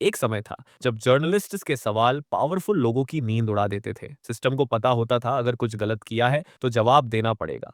एक समय था जब जर्नलिस्ट्स के सवाल पावरफुल लोगों की नींद उड़ा देते थे। सिस्टम को पता होता था अगर कुछ गलत किया है तो जवाब देना पड़ेगा।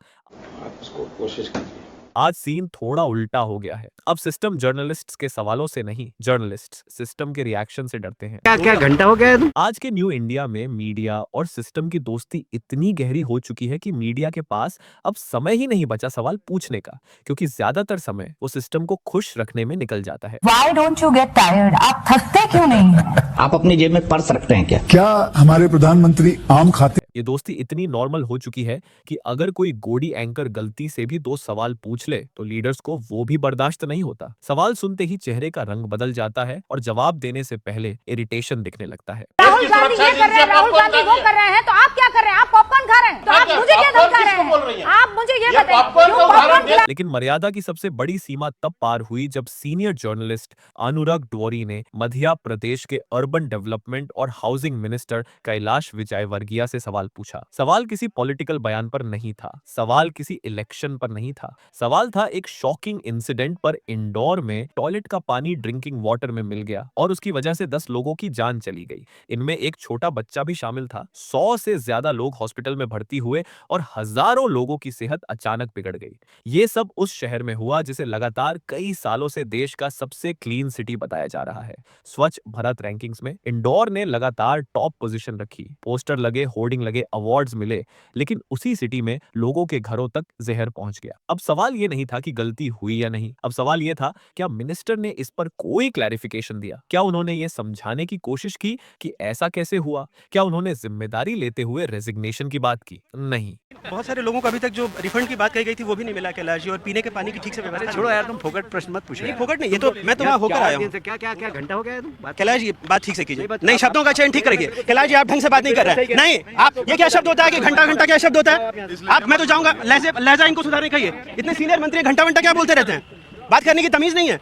आप उसको कोशिश कीजिए। आज सीन थोड़ा उल्टा हो गया है। अब सिस्टम जर्नलिस्ट्स के सवालों से नहीं, जर्नलिस्ट्स सिस्टम के रिएक्शन से डरते हैं। क्या क्या घंटा हो गया है तुम? आज के न्यू इंडिया में मीडिया और सिस्टम की दोस्ती इतनी गहरी हो चुकी है कि मीडिया के पास अब समय ही नहीं बचा सवाल पूछने का, क्योंकि ज्यादातर समय वो सिस्टम को खुश रखने में निकल जाता है। Why don't you get tired? आप थकते क्यों नहीं हैं? आप अपनी जेब में पर्स रखते हैं क्या? क्या हमारे प्रधानमंत्री आम खाते? ये दोस्ती इतनी नॉर्मल हो चुकी है कि अगर कोई गोडी एंकर गलती से भी दो सवाल पूछ ले तो लीडर्स को वो भी बर्दाश्त नहीं होता। सवाल सुनते ही चेहरे का रंग बदल जाता है और जवाब देने से पहले इरिटेशन दिखने लगता है। राहुल गांधी ये कर रहे हैं, राहुल गांधी वो कर रहे हैं, तो आप क्या कर रहे हैं? आप पॉपकॉर्न खा रहे हैं, तो आप मुझे क्या धमका रहे हैं? आप मुझे ये बताइए, क्यों पॉपकॉर्न खिला? लेकिन मर्यादा की सबसे बड़ी सीमा तब पार हुई जब सीनियर जर्नलिस्ट अनुराग डोरी ने मध्य प्रदेश के अर्बन डेवलपमेंट और हाउसिंग मिनिस्टर कैलाश विजयवर्गीय से सवाल पूछा। सवाल किसी पॉलिटिकल बयान पर नहीं था, सवाल किसी इलेक्शन पर नहीं था, सवाल था एक शॉकिंग इंसिडेंट पर। इंदौर में टॉयलेट का पानी ड्रिंकिंग वाटर में मिल गया और उसकी वजह से 10 लोगों की जान चली गई। इनमें एक छोटा बच्चा भी शामिल था। 100 से ज्यादा लोग हॉस्पिटल में भर्ती हुए और हजारों लोगों की सेहत अचानक बिगड़ गई। ये सब उस शहर में हुआ जिसे लगातार कई सालों से देश का सबसे क्लीन सिटी बताया जा रहा है। स्वच्छ भारत रैंकिंग्स में इंदौर ने लगातार टॉप पोजीशन रखी। पोस्टर लगे, होर्डिंग लगे, अवार्ड्स मिले, लेकिन उसी सिटी में लोगों के घरों तक जहर पहुंच गया। अब सवाल ये नहीं था कि गलती हुई या नहीं, अब सवाल ये था क्या मिनिस्टर ने इस पर कोई क्लैरिफिकेशन दिया? क्या उन्होंने ये समझाने की कोशिश की कि ऐसा कैसे हुआ? क्या उन्होंने जिम्मेदारी लेते हुए रेजिग्नेशन की बात की? नहीं। बहुत सारे लोगों को अभी तक जो रिफंड की बात कही गई थी वो भी नहीं मिला कैलाश जी, और पीने के पानी की ठीक से व्यवस्था छोड़ो यार, तुम फोकट प्रश्न मत पूछो। नहीं, फोकट नहीं, ये तो मैं तो वहाँ होकर आया हूँ। क्या क्या क्या घंटा हो गया है तुम? कैलाश जी बात ठीक से कीजिए, नहीं शब्दों का चयन ठीक करिए। कैलाश जी आप ढंग से बात नहीं कर रहे हैं। नहीं, आप ये क्या शब्द होता है कि घंटा घंटा क्या शब्द होता है? आप, मैं तो जाऊंगा, लहजा इनको सुधारने कहिए। इतने सीनियर मंत्री घंटा घंटा क्या बोलते रहते हैं? बात करने की तमीज नहीं है।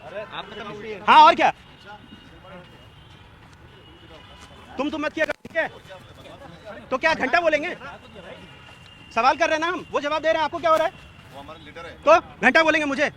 हाँ और क्या, तुम मत किया कर, ठीक है? तो क्या घंटा बोलेंगे? सवाल कर रहे हैं ना हम, वो जवाब दे रहे हैं, आपको क्या हो रहा है? वो हमारा लीडर है। तो घंटा बोलेंगे मुझे,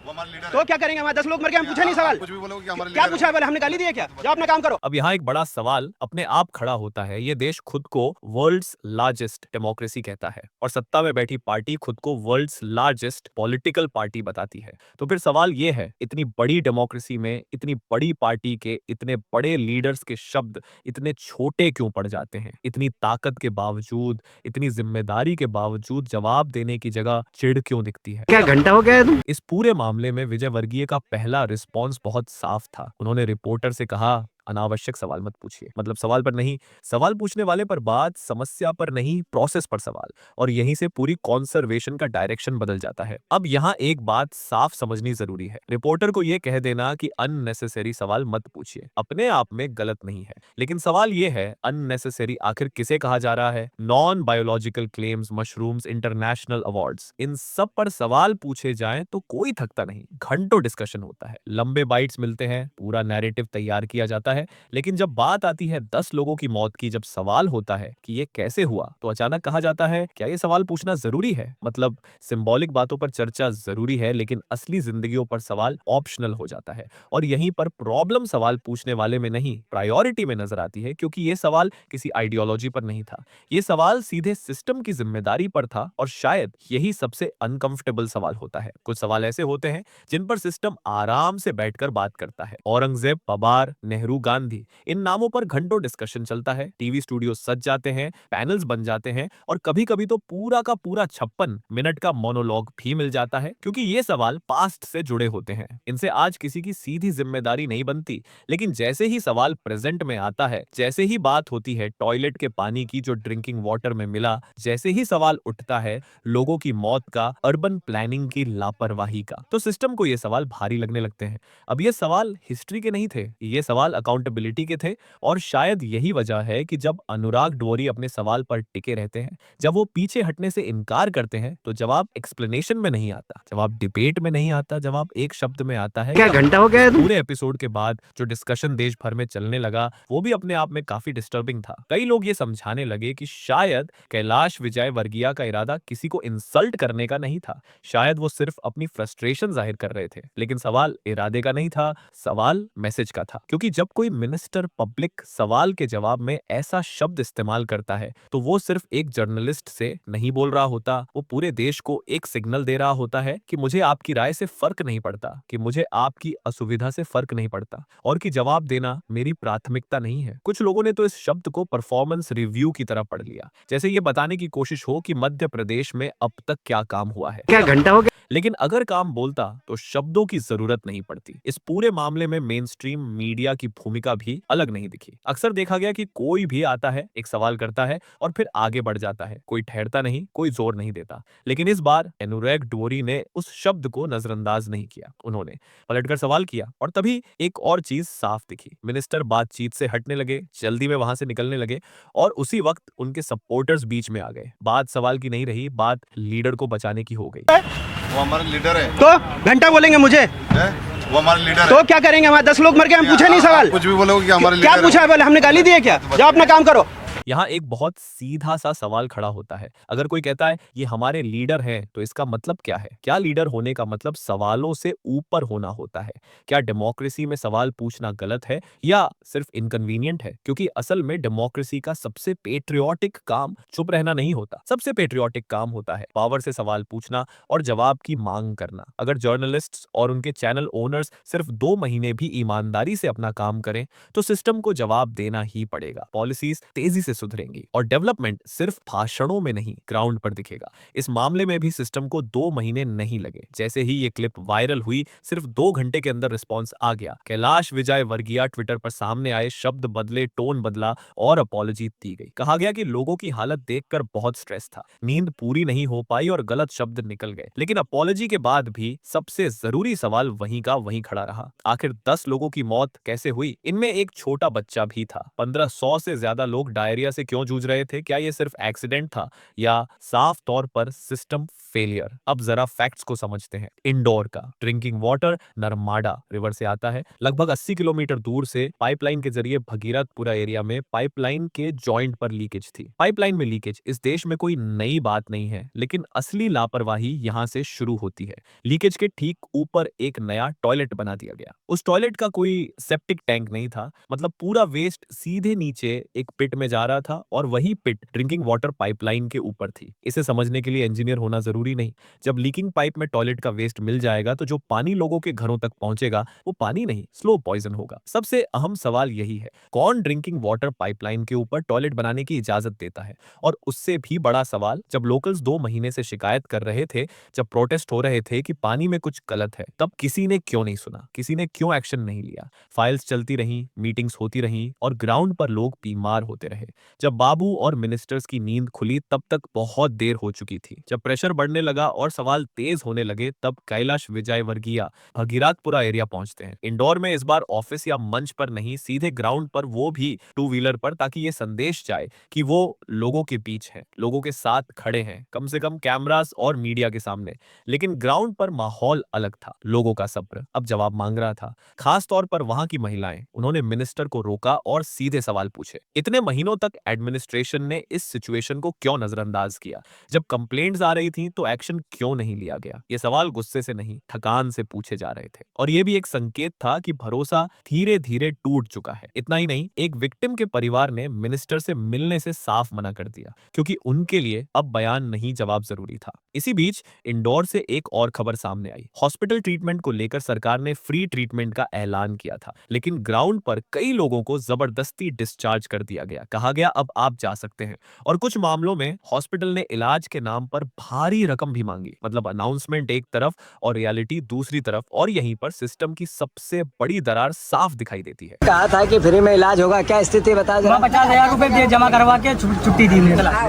वो हमारा लीडर तो क्या करेंगे? हमारे 10 लोग मर गए, हम पूछा नहीं सवाल। कुछ भी बोलोगे कि हमारा क्या लीडर पूछा है? बोले हमने गाली दी है क्या? जो अपना काम करो। अब यहाँ एक बड़ा सवाल अपने आप खड़ा होता है। ये देश खुद को वर्ल्ड्स लार्जेस्ट डेमोक्रेसी कहता है और सत्ता में बैठी पार्टी खुद को वर्ल्ड्स लार्जेस्ट पॉलिटिकल पार्टी बताती है। तो फिर सवाल ये है, इतनी बड़ी डेमोक्रेसी में इतनी बड़ी पार्टी के इतने बड़े लीडर्स के शब्द इतने छोटे क्यों पड़ जाते हैं? इतनी ताकत के बावजूद, इतनी जिम्मेदारी के बावजूद जवाब देने की जगह चिढ़ क्यों दिखती है? क्या घंटा हो गया है तुम? इस पूरे मामले में विजयवर्गीय का पहला रिस्पॉन्स बहुत साफ था। उन्होंने रिपोर्टर से कहा, अनावश्यक सवाल मत पूछिए। मतलब सवाल पर नहीं, सवाल पूछने वाले पर बात, समस्या पर नहीं, प्रोसेस पर सवाल। और यहीं से पूरी कॉन्सर्वेशन का डायरेक्शन बदल जाता है। अब यहाँ एक बात साफ समझनी जरूरी है। रिपोर्टर को यह कह देना कि अननेसेसरी सवाल मत पूछिए अपने आप में गलत नहीं है, लेकिन सवाल यह है अननेसेसरी आखिर किसे कहा जा रहा है? Non biological claims, mushrooms, international awards, इन सब पर सवाल पूछे जाएं तो कोई थकता नहीं। घंटों डिस्कशन होता है, लंबे बाइट्स मिलते हैं, पूरा नैरेटिव तैयार किया जाता है। लेकिन जब बात आती है 10 लोगों की मौत की, जब सवाल होता है कि ये कैसे हुआ, तो अचानक कहा जाता है क्या ये सवाल पूछना जरूरी है? मतलब सिंबॉलिक बातों पर चर्चा जरूरी है, लेकिन असली जिंदगियों पर सवाल ऑप्शनल हो जाता है। और यहीं पर प्रॉब्लम सवाल पूछने वाले में नहीं, प्रायोरिटी में नजर आती है, क्योंकि ये सवाल किसी आइडियोलॉजी पर नहीं था। ये सवाल सीधे सिस्टम की जिम्मेदारी पर था और शायद यही सबसे अनकंफर्टेबल सवाल होता है। कुछ सवाल ऐसे होते हैं जिन पर सिस्टम आराम से बैठकर बात करता है। औरंगजेब, पवार, नेहरू, गांधी, इन नामों पर घंटों डिस्कशन चलता है। टीवी स्टूडियो सज जाते हैं, पैनल्स बन जाते हैं और कभी कभी तो पूरा का पूरा 56 मिनट का मोनोलॉग भी मिल जाता है, क्योंकि ये सवाल पास्ट से जुड़े होते हैं। इनसे आज किसी की सीधी जिम्मेदारी नहीं बनती, लेकिन जैसे ही सवाल प्रेजेंट में आता है, जैसे ही बात होती है टॉयलेट के पानी की जो ड्रिंकिंग वाटर में मिला, जैसे ही सवाल उठता है लोगों की मौत का, अर्बन प्लानिंग की लापरवाही का, तो सिस्टम को ये सवाल भारी लगने लगते हैं। अब ये सवाल हिस्ट्री के नहीं थे, ये सवाल अकाउंटेबिलिटी के थे और शायद यही वजह है कि जब अनुराग डोरी अपने सवाल पर टिके रहते हैं, जब वो पीछे हटने से इनकार करते हैं, तो जवाब एक्सप्लेनेशन में नहीं आता, जवाब डिबेट में नहीं आता, जवाब एक शब्द में आता है। क्या घंटा हो गया है तुम? पूरे एपिसोड के बाद जो डिस्कशन देश भर में चलने लगा वो भी अपने आप में काफी डिस्टर्बिंग था। कई लोग ये समझाने लगे कि शायद कैलाश विजयवर्गीय का इरादा किसी को इंसल्ट करने का नहीं था, शायद वो सिर्फ अपनी फ्रस्ट्रेशन जाहिर कर रहे थे। लेकिन सवाल इरादे का नहीं था, सवाल मैसेज का था। क्योंकि जब कोई मिनिस्टर पब्लिक सवाल के जवाब में ऐसा शब्द इस्तेमाल करता है तो वो सिर्फ एक जर्नलिस्ट से नहीं बोल रहा होता, वो पूरे देश को एक सिग्नल दे रहा होता है कि मुझे आपकी राय से फर्क नहीं पड़ता, कि मुझे आपकी असुविधा से फर्क नहीं पड़ता और कि जवाब देना मेरी प्राथमिकता नहीं है। कुछ लोगों ने तो इस शब्द को परफॉर्मेंस रिव्यू की तरह पढ़ लिया, जैसे ये बताने की कोशिश हो कि मध्य प्रदेश में अब तक क्या काम हुआ है। क्या घंटा हो गया? लेकिन अगर काम बोलता तो शब्दों की जरूरत नहीं पड़ती। इस पूरे मामले में मेन स्ट्रीम मीडिया की भूमिका भी अलग नहीं दिखी। अक्सर देखा गया कि कोई भी आता है, एक सवाल करता है और फिर आगे बढ़ जाता है, कोई ठहरता नहीं, कोई जोर नहीं देता। लेकिन इस बार अनुराग डोरी ने उस शब्द को नजरअंदाज नहीं किया, उन्होंने पलटकर सवाल किया और तभी एक और चीज साफ दिखी। मिनिस्टर बातचीत से हटने लगे, जल्दी में वहां से निकलने लगे और उसी वक्त उनके सपोर्टर्स बीच में आ गए। बात सवाल की नहीं रही, बात लीडर को बचाने की हो गई। वो हमारे लीडर है। तो घंटा बोलेंगे मुझे? वो हमारे लीडर है। तो क्या करेंगे? हमारे 10 लोग मर गए, हम पूछे नहीं सवाल। कुछ भी बोलोगे कि हमारे क्या लीडर पूछा है? बोले हमने गाली दी है क्या? जाओ अपना काम करो। यहाँ एक बहुत सीधा सा सवाल खड़ा होता है। अगर कोई कहता है ये हमारे लीडर हैं, तो इसका मतलब क्या है? क्या लीडर होने का मतलब सवालों से ऊपर होना होता है? क्या डेमोक्रेसी में सवाल पूछना गलत है या सिर्फ इनकन्वीनियंट है? क्योंकि असल में डेमोक्रेसी का सबसे पेट्रियोटिक काम चुप रहना नहीं होता। सबसे पेट्रियोटिक काम होता है पावर से सवाल पूछना और जवाब की मांग करना। अगर जर्नलिस्ट्स और उनके चैनल ओनर्स सिर्फ 2 महीने भी ईमानदारी से अपना काम करें तो सिस्टम को जवाब देना ही पड़ेगा। पॉलिसीज तेजी से सुधरेंगी और डेवलपमेंट सिर्फ भाषणों में नहीं, ग्राउंड पर दिखेगा। इस मामले में भी सिस्टम को 2 महीने नहीं लगे। जैसे ही ये क्लिप वायरल हुई, सिर्फ 2 घंटे के अंदर रिस्पॉन्स आ गया। कैलाश विजयवर्गीय ट्विटर पर सामने आए, शब्द बदले, टोन बदला और अपॉलॉजी दी गई। कहा गया कि लोगों की हालत देखकर बहुत स्ट्रेस था, नींद पूरी नहीं हो पाई और गलत शब्द निकल गए। लेकिन अपॉलॉजी के बाद भी सबसे जरूरी सवाल वहीं का वहीं खड़ा रहा। आखिर 10 लोगों की मौत कैसे हुई? इनमें एक छोटा बच्चा भी था। 1500 से ज्यादा लोग डायरिया से क्यों जूझ रहे थे? क्या ये सिर्फ एक्सीडेंट था या साफ तौर पर सिस्टम फेलियर? अब जरा फैक्ट्स को समझते हैं। इंदौर का ड्रिंकिंग वाटर नर्मदा रिवर से आता है। लगभग 80 किलोमीटर दूर से पाइपलाइन के जरिए भगीरथपुरा एरिया में पाइपलाइन के जॉइंट पर लीकेज थी। पाइपलाइन में लीकेज इस देश में कोई नई बात नहीं है, लेकिन असली लापरवाही यहां से शुरू होती है। लीकेज के ठीक ऊपर एक नया टॉयलेट बना दिया गया। उस टॉयलेट का कोई सेप्टिक टैंक नहीं था, मतलब पूरा वेस्ट सीधे नीचे एक पिट में जा रहा था और वही पिट ड्रिंकिंग वाटर पाइपलाइन के ऊपर थी। इसे समझने के लिए इंजीनियर होना जरूरी नहीं। जब लीकिंग पाइप में टॉयलेट का वेस्ट मिल जाएगा तो जो पानी लोगों के घरों तक पहुंचेगा वो पानी नहीं, स्लो पॉइजन होगा। सबसे अहम सवाल यही है, कौन ड्रिंकिंग वाटर पाइपलाइन के ऊपर टॉयलेट बनाने की इजाजत देता है? और उससे भी बड़ा सवाल, जब लोकल्स 2 महीने से शिकायत कर रहे थे, जब प्रोटेस्ट हो रहे थे कि पानी में कुछ गलत है, तब किसी ने क्यों नहीं सुना? किसी ने क्यों एक्शन नहीं लिया? फाइल्स चलती रही, मीटिंग्स होती रही और ग्राउंड पर लोग बीमार होते रहे। जब बाबू और मिनिस्टर्स की नींद खुली तब तक बहुत देर हो चुकी थी। जब प्रेशर बढ़ने लगा और सवाल तेज होने लगे तब कैलाश विजयवर्गीय भगीरथपुरा एरिया पहुंचते हैं। इंदौर में इस बार ऑफिस या मंच पर नहीं, सीधे ग्राउंड पर, वो भी 2 व्हीलर पर, ताकि ये संदेश जाए कि वो लोगों के बीच हैं, लोगों के साथ खड़े हैं, कम से कम कैमरास और मीडिया के सामने। लेकिन ग्राउंड पर माहौल अलग था। लोगों का सब्र अब जवाब मांग रहा था, खास तौर पर वहां की महिलाएं। उन्होंने मिनिस्टर को रोका और सीधे सवाल पूछे। इतने महीनों तक एडमिनिस्ट्रेशन ने इस सिचुएशन को क्यों नजरअंदाज किया? जब कंप्लेंट्स आ रही थी तो एक्शन क्यों नहीं लिया गया? ये सवाल गुस्से से नहीं, थकान से पूछे जा रहे थे। और ये भी एक संकेत था कि भरोसा धीरे धीरे टूट चुका है। इतना ही नहीं, एक विक्टिम के परिवार ने मिनिस्टर से मिलने से साफ मना कर दिया, क्योंकि उनके लिए अब बयान नहीं, जवाब जरूरी था। इसी बीच इंदौर से एक और खबर सामने आई। हॉस्पिटल ट्रीटमेंट को लेकर सरकार ने फ्री ट्रीटमेंट का ऐलान किया था, लेकिन ग्राउंड पर कई लोगों को जबरदस्ती डिस्चार्ज कर दिया गया। कहा गया अब आप जा सकते हैं। और कुछ मामलों में हॉस्पिटल ने इलाज के नाम पर भारी रकम भी मांगी। मतलब अनाउंसमेंट एक तरफ और रियलिटी दूसरी तरफ, और यहीं पर सिस्टम की सबसे बड़ी दरार साफ दिखाई देती है। कहा था कि फ्री में इलाज होगा, क्या स्थिति बता जरा? 50,000 रुपए जमा करवा के छुट्टी दी।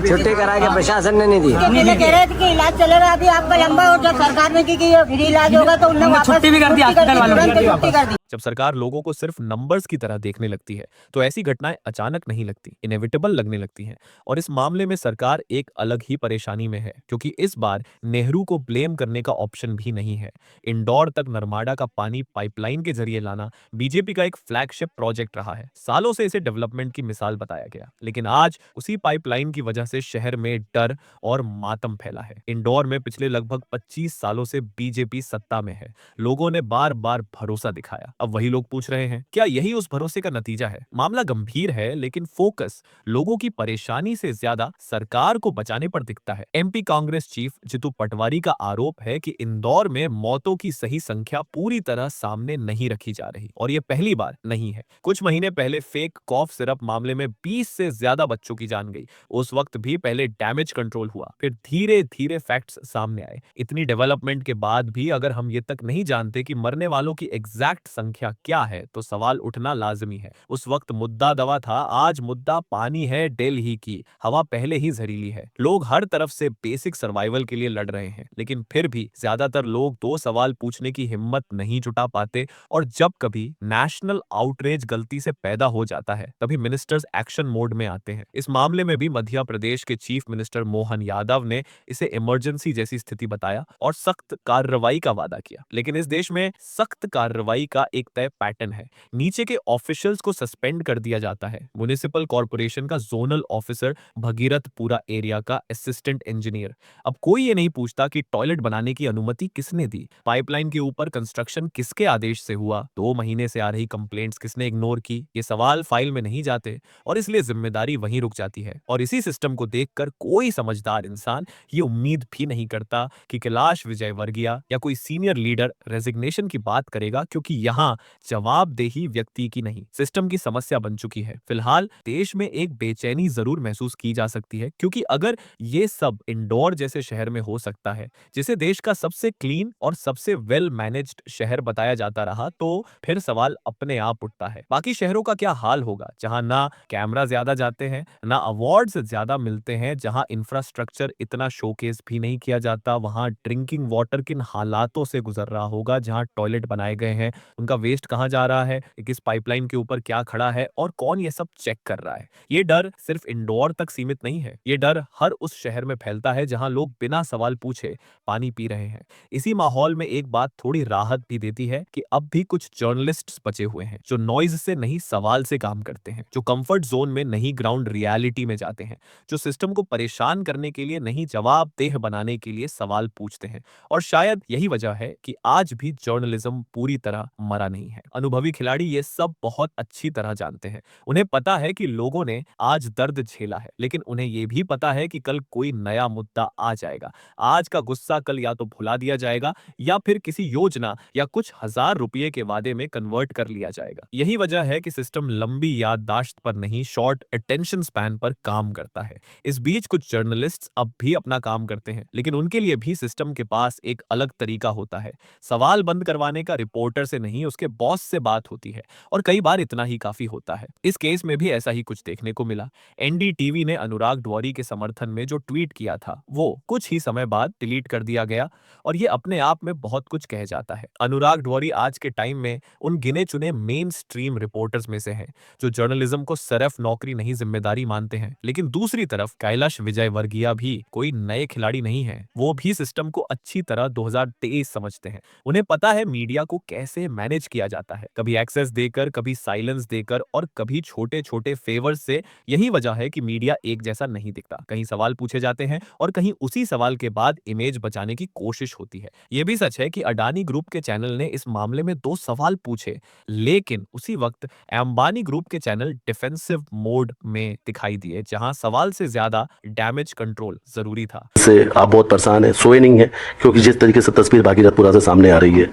छुट्टी करा के प्रशासन ने नहीं दी। कह रहे थे कि इलाज चलेगा अभी आपका लंबा, और जब सरकार ने की फ्री इलाज होगा तो उन्होंने छुट्टी भी कर दी, हॉस्पिटल वालों ने छुट्टी कर दी। जब सरकार लोगों को सिर्फ नंबर्स की तरह देखने लगती है तो ऐसी घटनाएं अचानक नहीं लगती, इनएविटेबल लगने लगती हैं। और इस मामले में सरकार एक अलग ही परेशानी में है, क्योंकि इस बार नेहरू को ब्लेम करने का ऑप्शन भी नहीं है। इंदौर तक नर्मदा का पानी पाइपलाइन के जरिए लाना बीजेपी का एक फ्लैगशिप प्रोजेक्ट रहा है। सालों से इसे डेवलपमेंट की मिसाल बताया गया, लेकिन आज उसी पाइपलाइन की वजह से शहर में डर और मातम फैला है। इंदौर में पिछले लगभग 25 सालों से बीजेपी सत्ता में है। लोगों ने बार बार भरोसा दिखाया। अब वही लोग पूछ रहे हैं, क्या यही उस भरोसे का नतीजा है? मामला गंभीर है, लेकिन फोकस लोगों की परेशानी से ज्यादा सरकार को बचाने पर दिखता है। एमपी कांग्रेस चीफ जितू पटवारी का आरोप है कि इंदौर में मौतों की सही संख्या पूरी तरह सामने नहीं रखी जा रही, और यह पहली बार नहीं है। कुछ महीने पहले फेक कॉफ सिरप मामले में 20 से ज्यादा बच्चों की जान गई। उस वक्त भी पहले डैमेज कंट्रोल हुआ, फिर धीरे धीरे फैक्ट्स सामने आए। इतनी डेवलपमेंट के बाद भी अगर हम ये तक नहीं जानते कि मरने वालों की एग्जैक्ट संख्या क्या है, तो सवाल उठना लाजमी है। उस वक्त मुद्दा दवा था, आज मुद्दा पानी है। दिल्ली की हवा पहले ही जहरीली है। लोग हर तरफ से बेसिक सर्वाइवल के लिए लड़ रहे हैं, लेकिन फिर भी ज्यादातर लोग 2 सवाल पूछने की हिम्मत नहीं जुटा पाते। और जब कभी नेशनल आउटरीच गलती से पैदा हो जाता है, तभी मिनिस्टर्स एक्शन मोड में आते हैं। इस मामले में भी मध्य प्रदेश के चीफ मिनिस्टर मोहन यादव ने इसे इमरजेंसी जैसी स्थिति बताया और सख्त कार्रवाई का वादा किया। लेकिन इस देश में सख्त कार्रवाई का एक तय पैटर्न है। नीचे के ऑफिशियल्स को सस्पेंड कर दिया जाता है। म्युनिसिपल कॉर्पोरेशन का जोनल ऑफिसर, भगीरथपुरा एरिया का असिस्टेंट इंजीनियर। अब कोई ये नहीं पूछता कि टॉयलेट बनाने की अनुमति किसने दी, पाइपलाइन के ऊपर कंस्ट्रक्शन किसके आदेश से हुआ, 2 महीने से आ रही कंप्लेंट्स किसने इग्नोर की। ये सवाल फाइल में नहीं जाते और इसलिए जिम्मेदारी वहीं रुक जाती है। और इसी सिस्टम को देखकर कोई समझदार इंसान ये उम्मीद भी नहीं करता कि कैलाश विजयवर्गीय या कोई सीनियर लीडर रेजिग्नेशन की बात करेगा, क्योंकि यहाँ जवाबदेही व्यक्ति की नहीं, सिस्टम की समस्या बन चुकी है। फिलहाल देश में एक बेचैनी जरूर महसूस की जा सकती है, क्योंकि अगर ये सब इंदौर जैसे शहर में हो सकता है, जिसे देश का सबसे क्लीन और सबसे वेल मैनेज्ड शहर बताया जाता रहा, तो फिर सवाल अपने आप उठता है, बाकी शहरों का क्या हाल होगा, जहां ना कैमरा ज्यादा जाते हैं, ना अवार्ड्स ज्यादा मिलते हैं, जहां इंफ्रास्ट्रक्चर इतना शोकेस भी नहीं किया जाता, वहां ड्रिंकिंग वाटर किन हालातों से गुजर रहा होगा, जहां टॉयलेट बनाए गए हैं, उनका वेस्ट कहां जा रहा है, किस पाइपलाइन के ऊपर क्या खड़ा है और कौन ये सब चेक कर रहा है। ये डर सिर्फ इंदौर तक सीमित नहीं है, ये डर हर उस शहर में फैलता है जहां लोग बिना सवाल पूछे पानी पी रहे हैं। इसी माहौल में एक बात थोड़ी राहत भी देती है कि अब भी कुछ जर्नलिस्ट्स बचे हुए हैं, जो नॉइज से नहीं सवाल से काम करते हैं, जो कंफर्ट जोन में नहीं ग्राउंड रियलिटी में जाते हैं, जो सिस्टम को परेशान करने के लिए नहीं जवाबदेह बनाने के लिए सवाल पूछते हैं। और शायद यही वजह है कि आज भी जर्नलिज्म पूरी तरह मरा नहीं है। अनुभवी खिलाड़ी ये सब बहुत अच्छी तरह जानते हैं। उन्हें पता है कि लोगों ने आज दर्द झेला है, लेकिन उन्हें यह भी पता है कि कल कोई नया मुद्दा आ जाएगा। आज का गुस्सा कल या तो भुला दिया जाएगा या फिर किसी योजना या कुछ हजार रुपये के वादे में कन्वर्ट कर लिया जाएगा। यही वजह है कि सिस्टम लंबी याददाश्त पर नहीं, शॉर्ट अटेंशन स्पैन पर काम करता है। इस बीच कुछ जर्नलिस्ट्स अब भी अपना काम करते हैं, लेकिन उनके लिए भी सिस्टम के पास एक अलग तरीका होता है। सवाल बंद करवाने का रिपोर्टर से नहीं, उसके बॉस से बात होती है, और कई बार इतना ही काफी होता है। इस केस में भी ऐसा ही कुछ देखने को मिला। एनडीटीवी ने अनुराग ड्वारी के समर्थन में जो ट्वीट किया था, वो कुछ ही समय बाद डिलीट कर दिया गया, और ये अपने आप में बहुत कुछ कह जाता है। अनुराग ड्वारी आज के टाइम में उन गिने चुने मेन स्ट्रीम रिपोर्टर्स में से हैं, जो जर्नलिज्म को सिर्फ नौकरी नहीं जिम्मेदारी मानते हैं। लेकिन दूसरी तरफ कैलाश विजयवर्गीय भी कोई नए खिलाड़ी नहीं है। वो भी सिस्टम को अच्छी तरह 2023 समझते हैं। उन्हें पता है मीडिया को कैसे मैनेज किया जाता है, कभी एक्सेस देकर, कभी साइलेंस देकर, और कभी छोटे छोटे फेवर्स से। यही वजह है कि मीडिया एक जैसा नहीं दिखता। कहीं सवाल पूछे जाते हैं और कहीं उसी सवाल के बाद इमेज बचाने की कोशिश होती है। यह भी सच है कि अडानी ग्रुप के चैनल ने इस मामले में 2 सवाल पूछे, लेकिन उसी वक्त अंबानी ग्रुप के चैनल डिफेंसिव मोड में दिखाई दिए, जहां सवाल से ज्यादा डैमेज कंट्रोल जरूरी था। से आप बहुत परेशान हैं, सोए नहीं है, क्योंकि जिस तरीके से तस्वीर भागीरथपुरा से सामने आ रही है।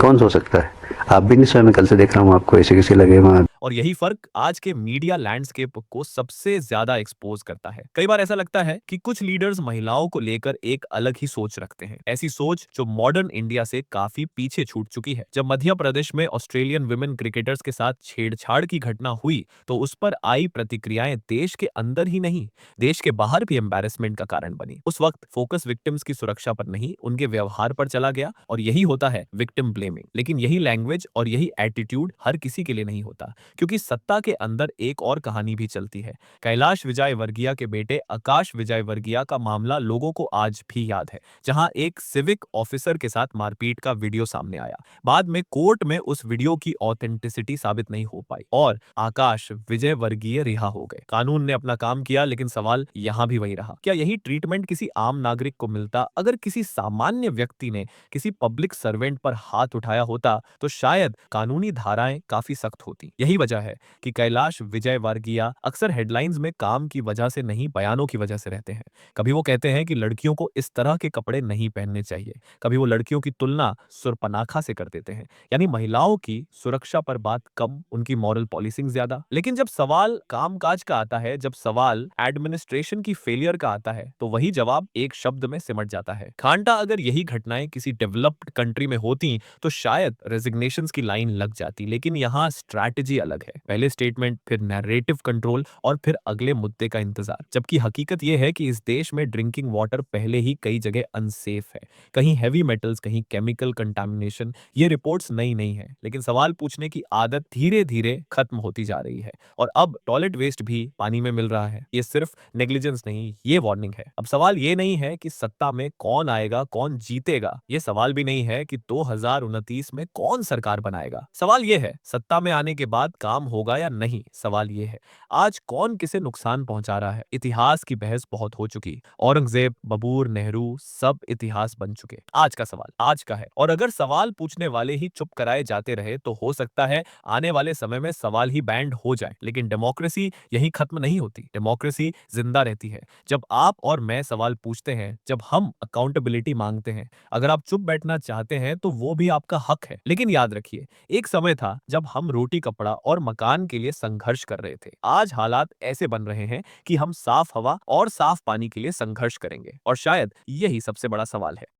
कौन सो सकता है? आप भी नहीं सोए, मैं कल से देख रहा हूँ आपको ऐसे कैसे लगे वहाँ। और यही फर्क आज के मीडिया लैंडस्केप को सबसे ज्यादा एक्सपोज करता है। कई बार ऐसा लगता है कि कुछ लीडर्स महिलाओं को लेकर एक अलग ही सोच रखते हैं, ऐसी सोच जो मॉडर्न इंडिया से काफी पीछे छूट चुकी है। जब मध्य प्रदेश में ऑस्ट्रेलियन विमेन क्रिकेटर्स के साथ छेड़छाड़ की घटना हुई तो उस पर आई प्रतिक्रियाएं देश के अंदर ही नहीं, देश के बाहर भी एम्बैरेसमेंट का कारण बनी। उस वक्त फोकस विक्टिम्स की सुरक्षा पर नहीं, उनके व्यवहार पर चला गया, और यही होता है विक्टिम ब्लेमिंग। लेकिन यही लैंग्वेज और यही एटीट्यूड हर किसी के लिए नहीं होता, क्योंकि सत्ता के अंदर एक और कहानी भी चलती है। कैलाश विजयवर्गीय के बेटे आकाश विजयवर्गीय का मामला लोगों को आज भी याद है, जहां एक सिविक ऑफिसर के साथ मारपीट का वीडियो सामने आया। बाद में कोर्ट में उस वीडियो की ऑथेंटिसिटी साबित नहीं हो पाई और आकाश विजयवर्गीय रिहा हो गए। कानून ने अपना काम किया, लेकिन सवाल यहां भी वही रहा, क्या यही ट्रीटमेंट किसी आम नागरिक को मिलता अगर किसी सामान्य व्यक्ति ने किसी पब्लिक सर्वेंट पर हाथ उठाया होता? तो शायद कानूनी धाराएं काफी सख्त होती। यही वजह है कि कैलाश विजयवर्गीय अक्सर हेडलाइंस में काम की वजह से नहीं, बयानों की वजह से रहते हैं। कभी वो कहते हैं कि लड़कियों को इस तरह के कपड़े नहीं पहनने चाहिए, कभी वो लड़कियों की तुलना सुर्पनाखा से कर देते हैं, यानी महिलाओं की सुरक्षा पर बात कम, उनकी मॉरल पॉलिसिंग ज्यादा। लेकिन जब सवाल कामकाज का आता है, जब सवाल एडमिनिस्ट्रेशन की फेलियर का आता है, तो वही जवाब एक शब्द में सिमट जाता है खांटा। अगर यही घटनाएं किसी डेवलप्ड कंट्री में होती तो शायद रेजिग्नेशंस की लाइन लग जाती, लेकिन यहाँ स्ट्रैटेजी अलग है। पहले स्टेटमेंट, फिर नैरेटिव कंट्रोल और फिर अगले मुद्दे का इंतजार। जबकि हकीकत यह है कि इस देश में ड्रिंकिंग वाटर पहले ही कई जगह अनसेफ है, कहीं हैवी मेटल्स, कहीं केमिकल कंटामिनेशन। ये रिपोर्ट्स नई नहीं है, लेकिन सवाल पूछने की आदत धीरे धीरे खत्म होती जा रही है और अब टॉयलेट वेस्ट भी पानी में मिल रहा है। ये सिर्फ नेग्लिजेंस नहीं, ये वार्निंग है। अब सवाल ये नहीं है कि सत्ता में कौन आएगा, कौन जीतेगा। ये सवाल भी नहीं है कि 2029 में कौन सरकार बनाएगा। सवाल ये है सत्ता में आने के बाद काम होगा या नहीं। सवाल ये है आज कौन किसे नुकसान पहुंचा रहा है। इतिहास की बहस बहुत हो चुकी, औरंगजेब, बबूर, नेहरू सब इतिहास बन चुके। आज का सवाल आज का है, और अगर सवाल पूछने वाले ही चुप कराए जाते रहे तो हो सकता है आने वाले समय में सवाल ही बैंड हो जाए। लेकिन डेमोक्रेसी यही खत्म नहीं होती, डेमोक्रेसी जिंदा रहती है जब आप और मैं सवाल पूछते हैं, जब हम अकाउंटेबिलिटी मांगते हैं। अगर आप चुप बैठना चाहते हैं तो वो भी आपका हक है, लेकिन याद रखिए एक समय था जब हम रोटी, कपड़ा और मकान के लिए संघर्ष कर रहे थे। आज हालात ऐसे बन रहे हैं कि हम साफ हवा और साफ पानी के लिए संघर्ष करेंगे, और शायद यही सबसे बड़ा सवाल है।